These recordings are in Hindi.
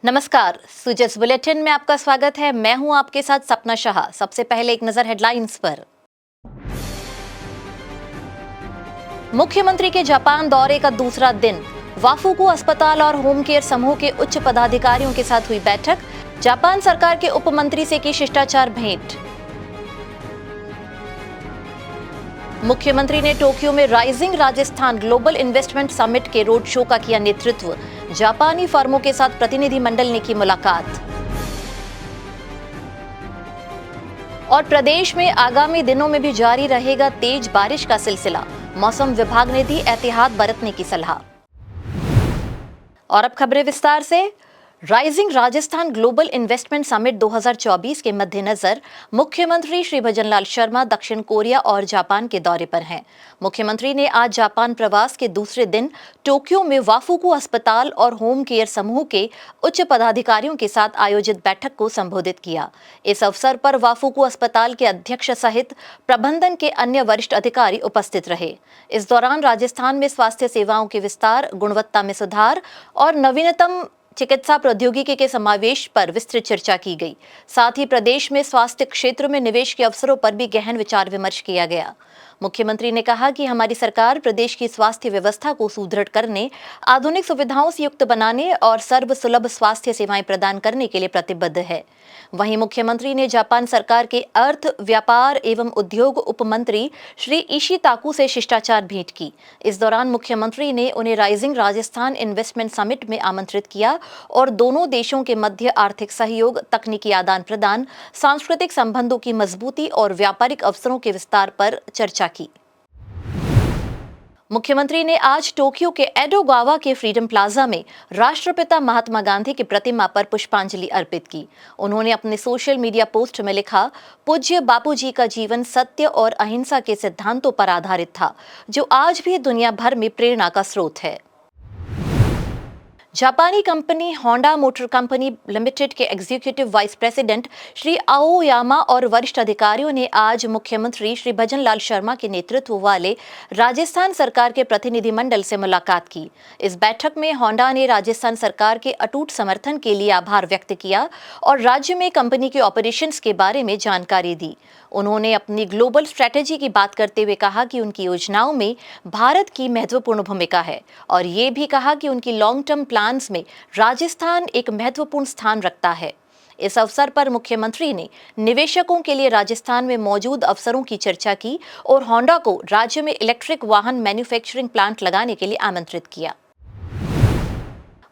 नमस्कार, सुजस बुलेटिन में आपका स्वागत है। मैं हूं आपके साथ सपना शाह। सबसे पहले एक नजर हेडलाइंस पर। मुख्यमंत्री के जापान दौरे का दूसरा दिन। वाफुकू अस्पताल और होम केयर समूह के उच्च पदाधिकारियों के साथ हुई बैठक। जापान सरकार के उप मंत्री से की शिष्टाचार भेंट। मुख्यमंत्री ने टोक्यो में rising Rajasthan global investment summit के रोड शो का किया नेतृत्व। जापानी फर्मों के साथ प्रतिनिधिमंडल ने की मुलाकात। और प्रदेश में आगामी दिनों में भी जारी रहेगा तेज बारिश का सिलसिला। मौसम विभाग ने दी एहतियात बरतने की सलाह। और अब खबरें विस्तार से। Rising Rajasthan global investment summit 2024 के मद्देनजर मुख्यमंत्री श्री भजनलाल शर्मा दक्षिण कोरिया और जापान के दौरे पर हैं। मुख्यमंत्री ने आज जापान प्रवास के दूसरे दिन टोक्यो में वाफुकू अस्पताल और होम केयर समूह के उच्च पदाधिकारियों के साथ आयोजित बैठक को संबोधित किया। इस अवसर पर वाफुकू अस्पताल के अध्यक्ष सहित प्रबंधन के अन्य वरिष्ठ अधिकारी उपस्थित रहे। इस दौरान राजस्थान में स्वास्थ्य सेवाओं के विस्तार, गुणवत्ता में सुधार और नवीनतम चिकित्सा प्रौद्योगिकी के समावेश पर विस्तृत चर्चा की गई। साथ ही प्रदेश में स्वास्थ्य क्षेत्र में निवेश के अवसरों पर भी गहन विचार विमर्श किया गया। मुख्यमंत्री ने कहा कि हमारी सरकार प्रदेश की स्वास्थ्य व्यवस्था को सुदृढ़ करने, आधुनिक सुविधाओं से युक्त बनाने और सर्वसुलभ स्वास्थ्य सेवाएं प्रदान करने के लिए प्रतिबद्ध है। वहीं मुख्यमंत्री ने जापान सरकार के अर्थ, व्यापार एवं उद्योग उप मंत्री श्री ईशी ताकू से शिष्टाचार भेंट की। इस दौरान मुख्यमंत्री ने उन्हें राइजिंग राजस्थान इन्वेस्टमेंट समिट में आमंत्रित किया और दोनों देशों के मध्य आर्थिक सहयोग, तकनीकी आदान प्रदान, सांस्कृतिक संबंधों की मजबूती और व्यापारिक अवसरों के विस्तार पर चर्चा की। मुख्यमंत्री ने आज टोक्यो के एडोगावा के फ्रीडम प्लाजा में राष्ट्रपिता महात्मा गांधी की प्रतिमा पर पुष्पांजलि अर्पित की। उन्होंने अपने सोशल मीडिया पोस्ट में लिखा, पूज्य बापूजी का जीवन सत्य और अहिंसा के सिद्धांतों पर आधारित था, जो आज भी दुनिया भर में प्रेरणा का स्रोत है। जापानी company Honda motor company limited के executive vice president Shri Aoyama और वरिष्ठ अधिकारियों ने आज मुख्यमंत्री श्री भजनलाल शर्मा के नेतृत्व वाले राजस्थान सरकार के प्रतिनिधिमंडल से मुलाकात की। इस बैठक में होंडा ने राजस्थान सरकार के अटूट समर्थन के लिए आभार व्यक्त किया और राज्य में कंपनी के ऑपरेशंस के बारे में जानकारी दी। उन्होंने अपनी ग्लोबल स्ट्रेटेजी की बात करते हुए कहा कि उनकी योजनाओं में भारत की महत्वपूर्ण भूमिका है और ये भी कहा कि उनकी लॉन्ग टर्म प्लान्स में राजस्थान एक महत्वपूर्ण स्थान रखता है। इस अवसर पर मुख्यमंत्री ने निवेशकों के लिए राजस्थान में मौजूद अवसरों की चर्चा की और होंडा को राज्य में इलेक्ट्रिक वाहन मैन्युफैक्चरिंग प्लांट लगाने के लिए आमंत्रित किया।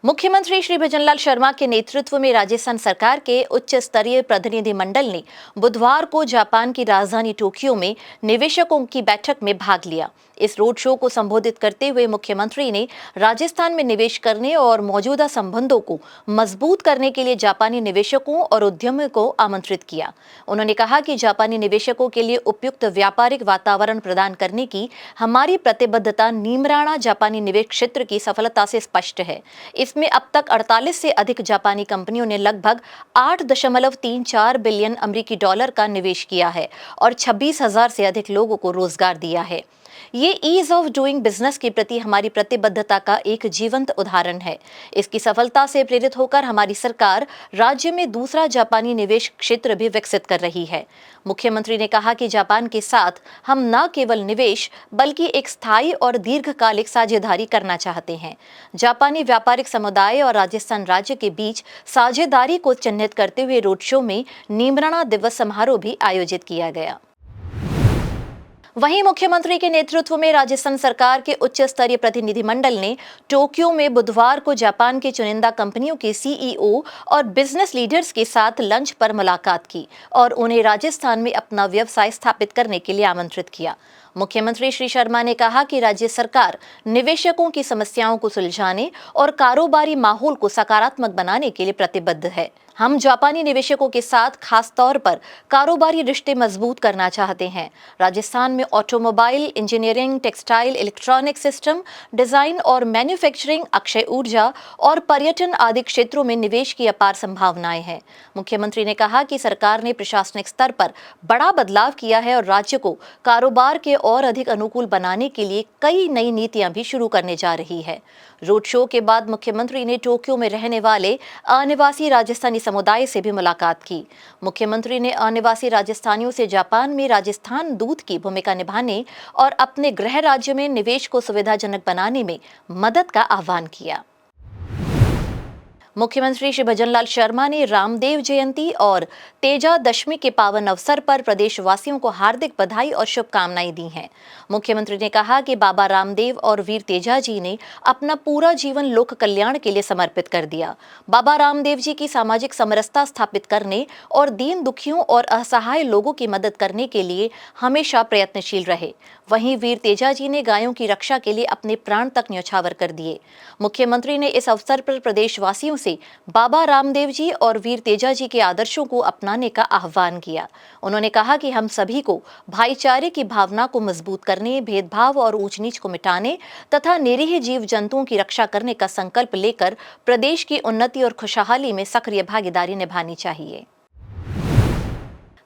मुख्यमंत्री श्री भजनलाल शर्मा के नेतृत्व में राजस्थान सरकार के उच्च स्तरीय प्रतिनिधिमंडल ने बुधवार को जापान की राजधानी टोक्यो में निवेशकों की बैठक में भाग लिया। इस रोड शो को संबोधित करते हुए मुख्यमंत्री ने राजस्थान में निवेश करने और मौजूदा संबंधों को मजबूत करने के लिए जापानी निवेशकों और उद्यमियों को आमंत्रित किया। उन्होंने कहा कि जापानी निवेशकों के लिए उपयुक्त व्यापारिक वातावरण प्रदान करने की हमारी प्रतिबद्धता नीमराणा जापानी निवेश क्षेत्र की सफलता से स्पष्ट है। इसमें अब तक 48 से अधिक जापानी कंपनियों ने लगभग 8.34 बिलियन अमेरिकी डॉलर का निवेश किया है और 26,000 से अधिक लोगों को रोजगार दिया है। ये ईज ऑफ डूइंग बिजनेस के प्रति हमारी प्रतिबद्धता का एक जीवंत उदाहरण है। इसकी सफलता से प्रेरित होकर हमारी सरकार राज्य में दूसरा जापानी निवेश क्षेत्र भी विकसित कर रही है। मुख्यमंत्री ने कहा कि जापान के साथ हम न केवल निवेश बल्कि एक स्थायी और दीर्घकालिक साझेदारी करना चाहते हैं। जापानी व्यापारिक समुदाय और राजस्थान राज्य के बीच साझेदारी को चिन्हित करते हुए रोड शो में नीमराणा दिवस समारोह भी आयोजित किया गया। वहीं मुख्यमंत्री के नेतृत्व में राजस्थान सरकार के उच्च स्तरीय प्रतिनिधिमंडल ने टोक्यो में बुधवार को जापान की चुनिंदा कंपनियों के सीईओ और बिजनेस लीडर्स के साथ लंच पर मुलाकात की और उन्हें राजस्थान में अपना व्यवसाय स्थापित करने के लिए आमंत्रित किया। मुख्यमंत्री श्री शर्मा ने कहा कि राज्य सरकार निवेशकों की समस्याओं को सुलझाने और कारोबारी माहौल को सकारात्मक बनाने के लिए प्रतिबद्ध है। हम जापानी निवेशकों के साथ खास तौर पर कारोबारी रिश्ते मजबूत करना चाहते हैं। राजस्थान में automobile, engineering, textile, electronic system, design और मैन्युफैक्चरिंग, अक्षय ऊर्जा और पर्यटन आदि क्षेत्रों में निवेश की अपार संभावनाएं हैं। मुख्यमंत्री ने कहा कि सरकार ने प्रशासनिक स्तर पर बड़ा बदलाव किया है और राज्य को कारोबार के और अधिक अनुकूल बनाने के लिए कई नई नीतियां भी शुरू करने जा रही है। रोड शो के बाद मुख्यमंत्री ने टोक्यो में रहने वाले अनिवासी राजस्थानी समुदाय से भी मुलाकात की। मुख्यमंत्री ने अनिवासी राजस्थानियों से जापान में राजस्थान दूत की भूमिका निभाने और अपने गृह राज्य में निवेश को सुविधाजनक बनाने में मदद का आह्वान किया। मुख्यमंत्री श्री भजनलाल शर्मा ने रामदेव जयंती और तेजा दशमी के पावन अवसर पर प्रदेशवासियों को हार्दिक बधाई और शुभकामनाएं दी हैं। मुख्यमंत्री ने कहा कि बाबा रामदेव और वीर तेजा जी ने अपना पूरा जीवन लोक कल्याण के लिए समर्पित कर दिया। बाबा रामदेव जी की सामाजिक समरसता स्थापित करने और दीन दुखियों और असहाय लोगों की मदद करने के लिए हमेशा प्रयत्नशील रहे। वहीं वीर तेजा जी ने गायों की रक्षा के लिए अपने प्राण तक न्यौछावर कर दिए। मुख्यमंत्री ने इस अवसर पर प्रदेशवासियों से बाबा रामदेव जी और वीर तेजा जी के आदर्शों को अपनाने का आह्वान किया। उन्होंने कहा कि हम सभी को भाईचारे की भावना को मजबूत करने, भेदभाव और ऊंच नीच को मिटाने तथा निरीह जीव जंतुओं की रक्षा करने का संकल्प लेकर प्रदेश की उन्नति और खुशहाली में सक्रिय भागीदारी निभानी चाहिए।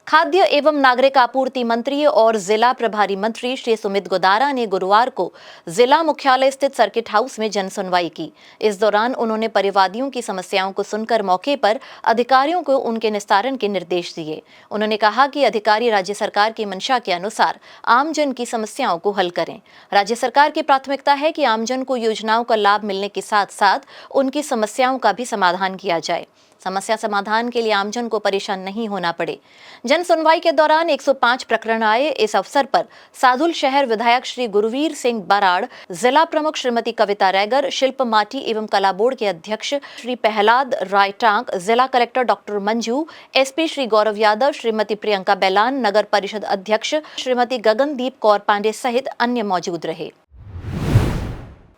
खाद्य एवं नागरिक आपूर्ति मंत्री और जिला प्रभारी मंत्री श्री सुमित गोदारा ने गुरुवार को जिला मुख्यालय स्थित सर्किट हाउस में जन सुनवाई की। इस दौरान उन्होंने परिवादियों की समस्याओं को सुनकर मौके पर अधिकारियों को उनके निस्तारण के निर्देश दिए। उन्होंने कहा कि अधिकारी राज्य सरकार की मंशा के अनुसार आमजन की समस्याओं को हल करें। राज्य सरकार की प्राथमिकता है कि आमजन को योजनाओं का लाभ मिलने के साथ साथ उनकी समस्याओं का भी समाधान किया जाए। समस्या समाधान के लिए आमजन को परेशान नहीं होना पड़े। जन सुनवाई के दौरान 105 प्रकरण आए। इस अवसर पर साधुल शहर विधायक श्री गुरुवीर सिंह बराड़, जिला प्रमुख श्रीमती कविता रैगर, शिल्प माटी एवं कला बोर्ड के अध्यक्ष श्री प्रहलाद राय टांक, जिला collector doctor Manju, SP Shri Gaurav Yadav, Shrimati Priyanka Bailan, नगर परिषद अध्यक्ष श्रीमती गगनदीप कौर पांडे सहित अन्य मौजूद रहे।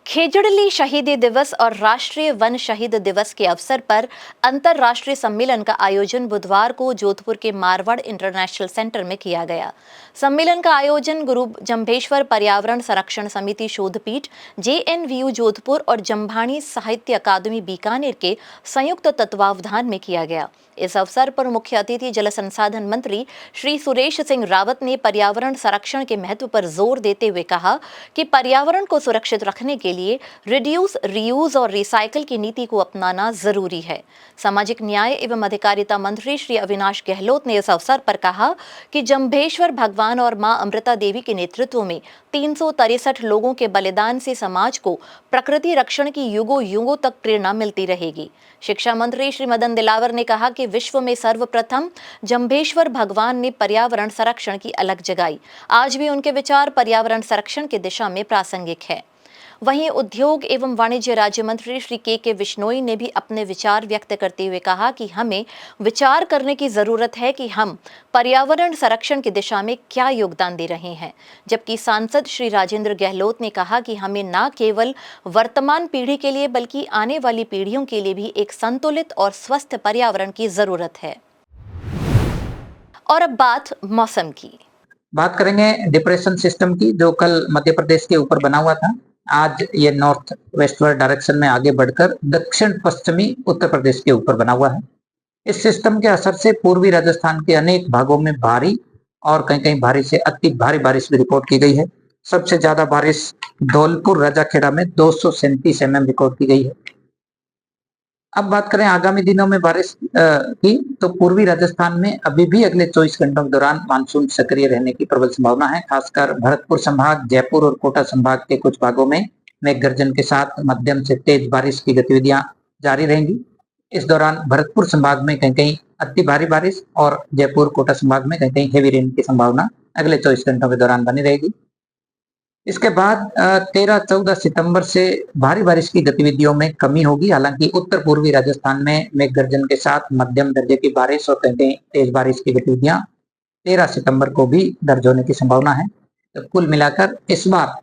खेजड़ली शहीदी दिवस और राष्ट्रीय वन शहीद दिवस के अवसर पर अंतर्राष्ट्रीय सम्मेलन का आयोजन बुधवार को जोधपुर के मारवाड़ इंटरनेशनल सेंटर में किया गया। सम्मेलन का आयोजन गुरु जंभेश्वर पर्यावरण संरक्षण समिति शोधपीठ, JNVU जोधपुर और जंभाणी साहित्य अकादमी बीकानेर के संयुक्त तत्वावधान में किया गया। इस अवसर पर मुख्य अतिथि जल संसाधन मंत्री श्री सुरेश सिंह रावत ने पर्यावरण संरक्षण के महत्व पर जोर देते हुए कहा कि पर्यावरण को सुरक्षित रखने के लिए रिड्यूस, रीयूज और रिसाइकल की नीति को अपनाना जरूरी है। सामाजिक न्याय एवं अधिकारिता मंत्री श्री अविनाश गहलोत ने इस अवसर पर कहा कि जंभेश्वर भगवान और मां अमृता देवी के नेतृत्व में 363 लोगों के बलिदान से समाज को प्रकृति रक्षण की युगों युगों तक प्रेरणा मिलती रहेगी। शिक्षा मंत्री श्री मदन दिलावर ने कहा कि विश्व में सर्वप्रथम जंभेश्वर भगवान ने पर्यावरण संरक्षण की अलग जगाई। आज भी उनके विचार पर्यावरण संरक्षण की दिशा में प्रासंगिक है। वहीं उद्योग एवं वाणिज्य राज्य मंत्री श्री के विश्नोई ने भी अपने विचार व्यक्त करते हुए कहा कि हमें विचार करने की जरूरत है कि हम पर्यावरण संरक्षण की दिशा में क्या योगदान दे रहे हैं। जबकि सांसद श्री राजेंद्र गहलोत ने कहा कि हमें न केवल वर्तमान पीढ़ी के लिए बल्कि आने वाली पीढ़ियों के लिए भी एक संतुलित और स्वस्थ पर्यावरण की जरूरत है। और अब बात मौसम की। बात करेंगे डिप्रेशन सिस्टम की, जो कल मध्य प्रदेश के ऊपर बना हुआ था। आज ये नॉर्थ वेस्टवर्ड डायरेक्शन में आगे बढ़कर दक्षिण पश्चिमी उत्तर प्रदेश के ऊपर बना हुआ है। इस सिस्टम के असर से पूर्वी राजस्थान के अनेक भागों में भारी और कहीं कहीं भारी से अति भारी बारिश भी रिकॉर्ड की गई है। सबसे ज्यादा बारिश धौलपुर राजाखेड़ा में 237 mm रिकॉर्ड की गई है। अब बात करें आगामी दिनों में बारिश की, तो पूर्वी राजस्थान में अभी भी अगले 24 घंटों के दौरान मानसून सक्रिय रहने की प्रबल संभावना है। खासकर भरतपुर संभाग, जयपुर और कोटा संभाग के कुछ भागों में मेघ गर्जन के साथ मध्यम से तेज बारिश की गतिविधियां जारी रहेंगी। इस दौरान भरतपुर संभाग में कहीं कहीं अति भारी बारिश और जयपुर कोटा संभाग में कहीं कहीं हेवी रेन की संभावना अगले 24 घंटों के दौरान बनी रहेगी। इसके बाद 13-14 सितंबर से भारी बारिश की गतिविधियों में कमी होगी। हालांकि उत्तर पूर्वी राजस्थान में मेघ गर्जन के साथ मध्यम दर्जे की बारिश और कहीं कहीं तेज बारिश की गतिविधियां 13 सितंबर को भी दर्ज होने की संभावना है। तो कुल मिलाकर इस बार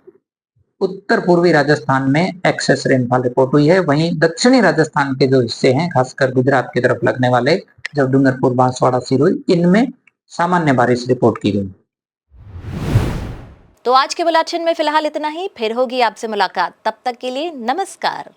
उत्तर पूर्वी राजस्थान में एक्सेस रेनफॉल रिपोर्ट हुई है। वहीं दक्षिणी राजस्थान के जो हिस्से हैं, खासकर गुजरात की तरफ लगने वाले जो डूंगरपुर, बांसवाड़ा, सिरोही, इनमें सामान्य बारिश रिपोर्ट की गई। तो आज के बुलेटिन में फिलहाल इतना ही। फिर होगी आपसे मुलाकात, तब तक के लिए नमस्कार।